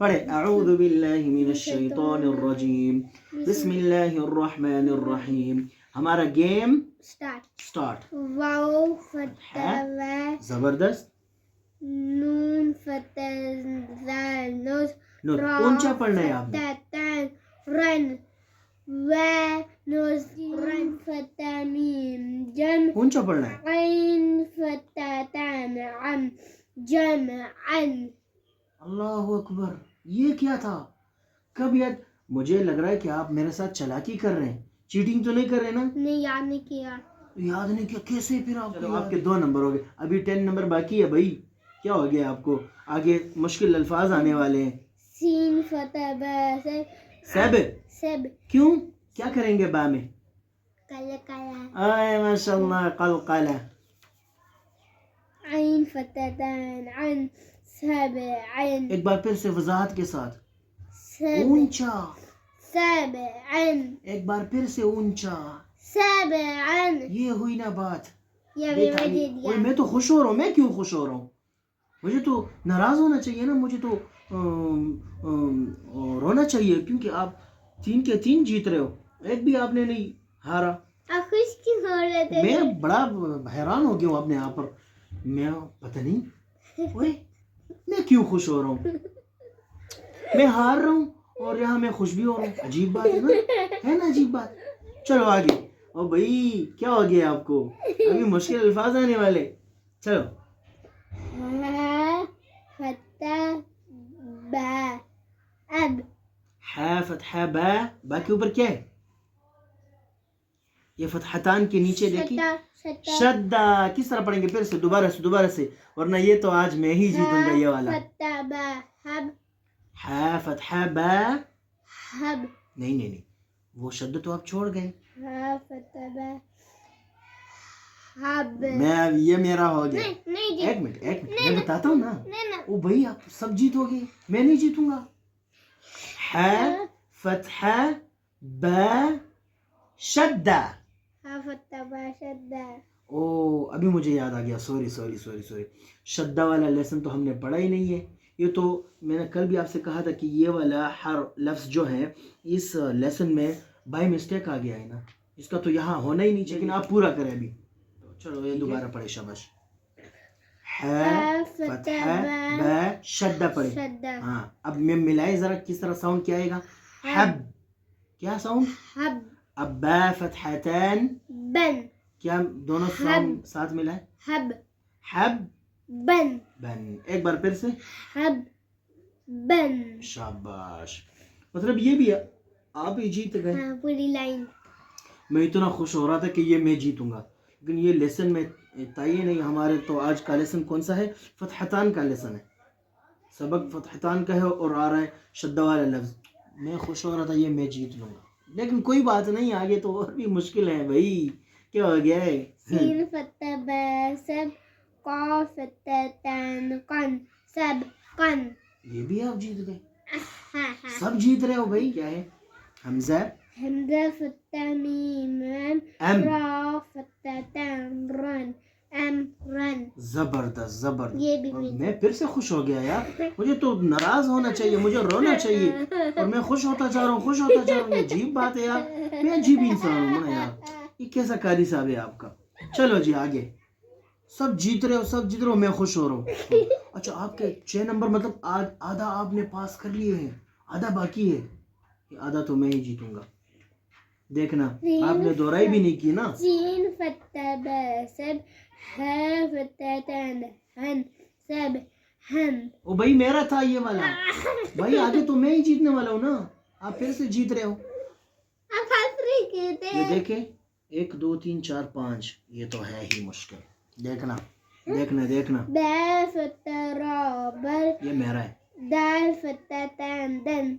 پڑھے اعوذ باللہ من الشیطان الرجیم بسم اللہ الرحمن الرحیم. ہمارا گیم سٹارٹ. واو فتح و زبردست. نون فتح زال نوز اونچا پڑھنا ہے آپ نے. تن رن و نوز رن فتح میم جم اونچا پڑھنا ہے. عین فتح تن عم جم عن. اللہ اکبر. یہ کیا تھا؟ کب یاد؟ مجھے لگ رہا ہے کہ آپ میرے ساتھ چالاکی کر رہے ہیں. چیٹنگ تو نہیں کر رہے نا؟ نہیں، یاد نہیں کیا. یاد نہیں کیا کیسے پھر آپ؟ چلو آپ کے 2 نمبر ہو گئے. ابھی 10 نمبر باقی ہے بھائی. کیا ہو گیا آپ کو؟ آگے مشکل الفاظ آنے والے ہیں. سین فتح با سب. سب کیوں؟ کیا کریں گے با میں؟ کلا کلا. آئے ماشاء اللہ. قلقلہ. عین فتح تن عن سب عن ایک بار پھر سے وضاحت کے ساتھ. سب اونچا. سب عن ایک بار پھر سے اونچا. سب عن. یہ ہوئی نا بات. یہ بھی میں دے دیا. میں تو خوش ہو رہا ہوں. میں کیوں خوش ہو رہا ہوں؟ مجھے تو ناراض ہونا چاہیے نا. مجھے تو رونا چاہیے کیونکہ آپ 3 کے 3 جیت رہے ہو. ایک بھی آپ نے نہیں ہارا. آپ خوش کیوں ہو رہے تھے؟ میں بڑا حیران ہو گیا ہوں اپنے آپ پر. میں پتہ نہیں اوئے میں کیوں خوش ہو رہا ہوں. میں ہار رہا ہوں اور یہاں میں خوش بھی ہو رہا ہوں. عجیب بات ہے نا. ہے نا عجیب بات. چلو آگے. او بھائی کیا ہو گیا آپ کو؟ ابھی مشکل الفاظ آنے والے. چلو. فتح با اب. ہے فتحہ با. با کے اوپر کیا ہے؟ یہ فتحتان کے نیچے دیکھیں. شدہ. کس طرح پڑھیں گے؟ پھر سے دوبارہ سے ورنہ یہ تو آج میں ہی جیتوں گا. یہ والا فتح با حب. ہے فتحہ با حب. نہیں وہ شد تو آپ چھوڑ گئے. فتح با حب. میں یہ میرا ہو گیا. نہیں جی. ایک منٹ میں بتاتا ہوں نا. او بھائی آپ سب جیتو گے. میں نہیں جیتوں گا. ہے فتحہ با شدہ. فتح با شدہ. او ابھی مجھے یاد آ گیا. سوری. شدہ والا لیسن تو ہم نے پڑھا ہی نہیں ہے. یہ تو میں نے کل بھی آپ سے کہا تھا کہ یہ والا ہر لفظ جو ہے اس لیسن میں بائی مسٹیک آ گیا ہے نا. اس کا تو یہاں ہونا ہی نہیں چاہیے. لیکن آپ پورا کریں ابھی. چلو یہ دوبارہ پڑھے. شاباش. ہے فتحہ با شدہ پڑھے. ہاں اب میں ملائے ذرا کس طرح ساؤنڈ کیا آئے گا. حب. کیا ساؤنڈ؟ حب. اب با فتحتان بن. کیا دونوں ساؤنڈ ساتھ ملا ہے؟ حب بن. ایک بار پھر سے. حب بن. شاباش. مطلب یہ بھی آپ ہی جیت گئے. پوری لائن. میں اتنا خوش ہو رہا تھا کہ یہ میں جیتوں گا لیکن یہ لیسن میں تعین نہیں. ہمارے تو آج کا لیسن کون سا ہے؟ فتحتان کا لیسن ہے. سبق فتحتان کا ہے اور آ رہا ہے شدہ والا لفظ. میں خوش ہو رہا تھا یہ میں جیت لوں گا لیکن کوئی بات نہیں. آگے تو اور بھی مشکل ہے بھائی. کیا ہو گیا ہے؟ سین فتح با سب قاف فتح تن قن سب قن. یہ بھی آپ جیت گئے. سب جیت رہے ہو بھائی. کیا ہے؟ حمزہ. حمزہ فتح میم ام. را فتح تن رن ام رن. زبردست. یہ بھی میں پھر سے خوش ہو گیا یار. مجھے تو ناراض ہونا چاہیے. مجھے رونا چاہیے اور میں خوش ہوتا جا رہا ہوں. یہ عجیب بات ہے یار. میں عجیب انسان ہوں نا یار. یہ کیسا قاری صاحب ہے آپ کا. چلو جی آگے. سب جیت رہے ہو. میں خوش ہو رہا ہوں. اچھا آپ کے 6 نمبر مطلب آدھا آپ نے پاس کر لیے ہیں. آدھا باقی ہے. آدھا تو میں ہی جیتوں گا. دیکھنا آپ نے دہرائی بھی نہیں کی نا. سین فتح با سب ہے فتح تن ہن سب ہن. او بھائی میرا تھا یہ والا. بھائی آگے تو میں ہی جیتنے والا ہوں نا. آپ پھر سے جیت رہے ہو. آپ ہنس رہے تھے. یہ دیکھیں 1 2 3 4 5. یہ تو ہے ہی مشکل. دیکھنا. با فتح را بر. یہ میرا ہے. دال فتح تن دن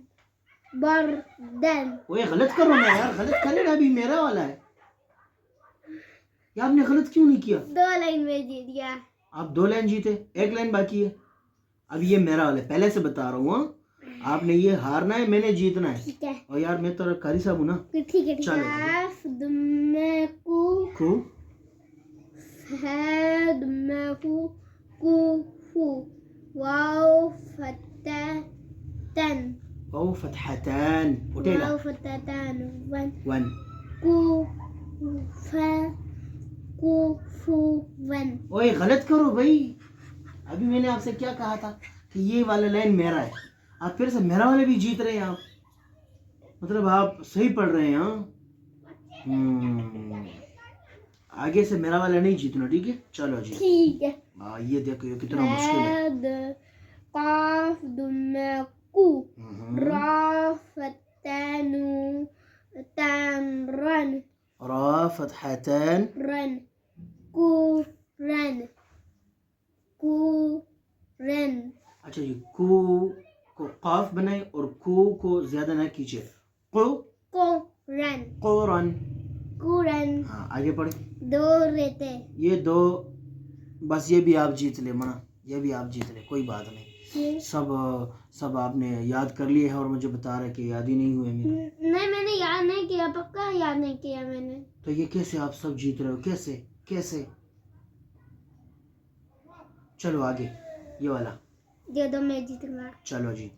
بر دن. وہ غلط کرو نا یار. غلط کرے نا. ابھی میرا والا ہے. یہ آپ نے غلط کیوں نہیں کیا؟ 2 لائن میں جیت گیا. آپ 2 لائن جیتے. 1 لائن باقی ہے. اب یہ میرا والا ہے. پہلے سے بتا رہا ہوں. آپ نے یہ ہارنا ہے. میں نے جیتنا ہے. ٹھیک ہے. اور یار میں تو قاری صاحب ہوں نا. ٹھیک ہے. چلو دمے کو ہے دمے کو فو واو فتح ت واو فتحتان اٹھے گا واو فتحتان ون ون کوفون اوے غلط کرو بھائی ابھی میں نے آپ سے کیا کہا تھا کہ یہ والا لائن میرا ہے آپ پھر سے میرا والا بھی جیت رہے ہیں آپ مطلب آپ صحیح پڑھ رہے ہیں ہاں آگے سے میرا والا نہیں جیتنا ٹھیک ہے چلو جی ٹھیک ہے یہ دیکھو یہ کتنا مشکل ہے قاف دمہ کو را فتحتان تان رن را فتحتان رن کو رن اچھا جی کو قاف بنائیں اور کو زیادہ نہ کیجیے رن قرن قرن ہاں آگے پڑھیں دو رہتے یہ دو بس یہ بھی آپ جیت لے منا یہ بھی آپ جیت لے کوئی بات نہیں سب آپ نے یاد کر لیے ہیں اور مجھے بتا رہے کہ یاد ہی نہیں ہوئے میرے نہیں میں نے یاد نہیں کیا پکا یاد نہیں کیا میں نے تو یہ کیسے آپ سب جیت رہے ہو کیسے چلو آگے یہ والا یہ دو میں جیتوں گا چلو جی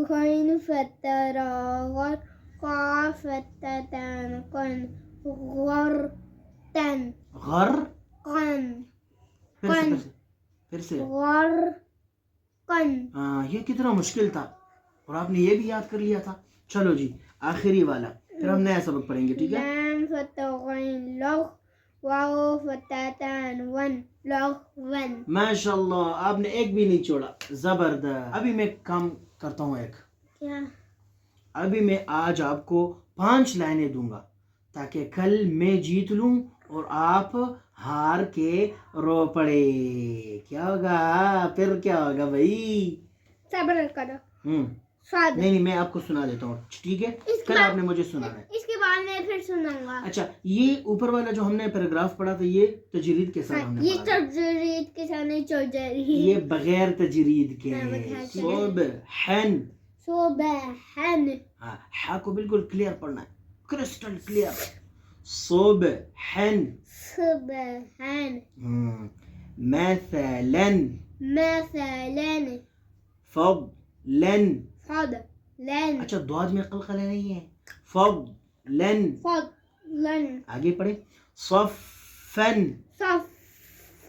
غین فتح را غر قاف فتح تان قن غرتن غر قن پھر سے غر قن یہ کتنا مشکل تھا اور آپ نے یہ بھی یاد کر لیا تھا چلو جی آخری والا پھر ہم نیا سبق پڑھیں گے ٹھیک ہے لام فتح غین لغ واو فتح تان ون لغ ون ماشاء اللہ آپ نے ایک بھی نہیں چھوڑا زبردست ابھی میں کام کرتا ہوں ایک کیا ابھی میں آج آپ کو 5 لائنیں دوں گا تاکہ کل میں جیت لوں اور آپ ہار کے رو پڑے کیا ہوگا پھر کیا ہوگا بھائی صبر کرو نہیں میں آپ کو سنا دیتا ہوں ٹھیک ہے کل آپ نے مجھے سنانا ہے اس کے بعد میں پھر سناؤں گا اچھا یہ اوپر والا جو ہم نے پیراگراف پڑھا تھا یہ تجرید کے ساتھ ہم نے یہ پڑھا تھا تجرید کے سامنے چوجری یہ بغیر تجرید کے صبحن صبحن ہاں ہا کو بالکل کلیئر پڑھنا ہے کرسٹل کلیئر صبحن مثلا فضلا اچھا دعاد میں قلقلہ نہیں ہے فضلا آگے پڑھیں صفا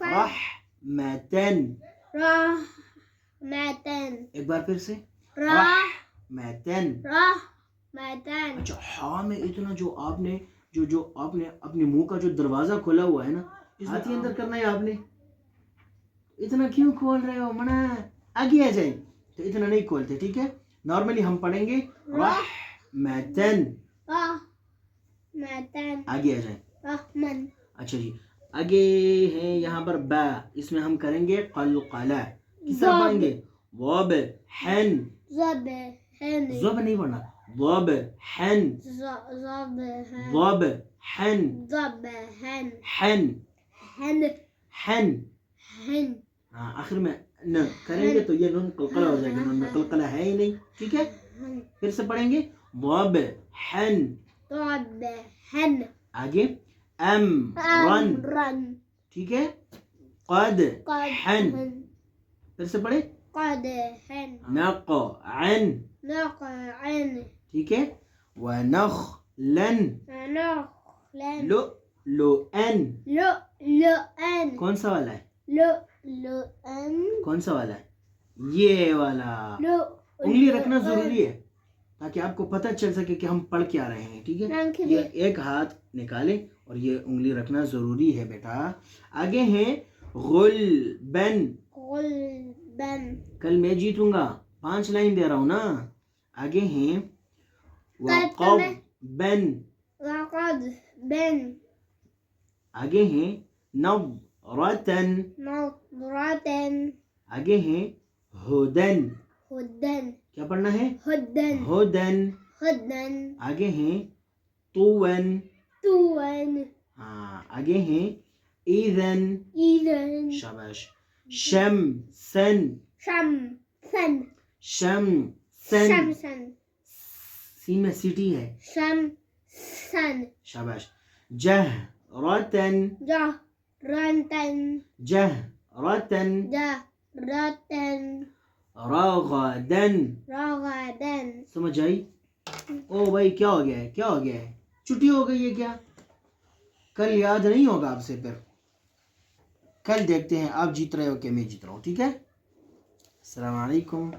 رحمتن ایک بار پھر سے رحمتن اچھا ہاں میں اتنا جو آپ نے اپنے منہ کا جو دروازہ کھولا ہوا ہے نا ہاتھ کے اندر کرنا ہے آپ نے اتنا کیوں کھول رہے ہو منا آگے آ جائیں تو اتنا نہیں کھولتے ٹھیک ہے نارملی ہم پڑھیں گے رحمتن آگے آ جائیں اچھا جی آگے ہے یہاں پر با اس میں ہم کریں گے قلقلہ کس طرح پڑھیں گے ضب حن ضب نہیں پڑھنا ضب حن ضب حن حن ہاں آخر میں ن کریں گے تو یہ نون قلقلہ ہو جائے گا نون میں قلقلہ ہے ہی نہیں ٹھیک ہے پھر سے پڑھیں گے ضب حن آگے رن ٹھیک ہے قد حن پھر سے پڑھیں نقعن ٹھیک ہے ونخلن لؤلؤن کون سا والا ہے کون سا والا ہے یہ والا انگلی رکھنا ضروری ہے تاکہ آپ کو پتہ چل سکے کہ ہم پڑھ کیا رہے ہیں ٹھیک ہے یہ ایک ہاتھ نکالیں اور یہ انگلی رکھنا ضروری ہے بیٹا آگے ہیں غلبن کل میں جیتوں گا 5 لائن دے رہا ہوں نا آگے ہیں وقضبن آگے ہیں نظرتن آگے ہیں ہدن کیا پڑھنا ہے ہدن آگے ہیں طون ہاں آگے ہیں ایذن شاباش شمسن سین میں سیٹی ہے شاباش جہرتن رغدن سمجھ آئی؟ او بھائی کیا ہو گیا ہے، کیا ہو گیا ہے، چھٹی ہو گئی ہے کیا؟ کل یاد نہیں ہوگا آپ سے، پھر کل دیکھتے ہیں آپ جیت رہے ہو کہ میں جیت رہا ہوں، ٹھیک ہے؟ السلام علیکم.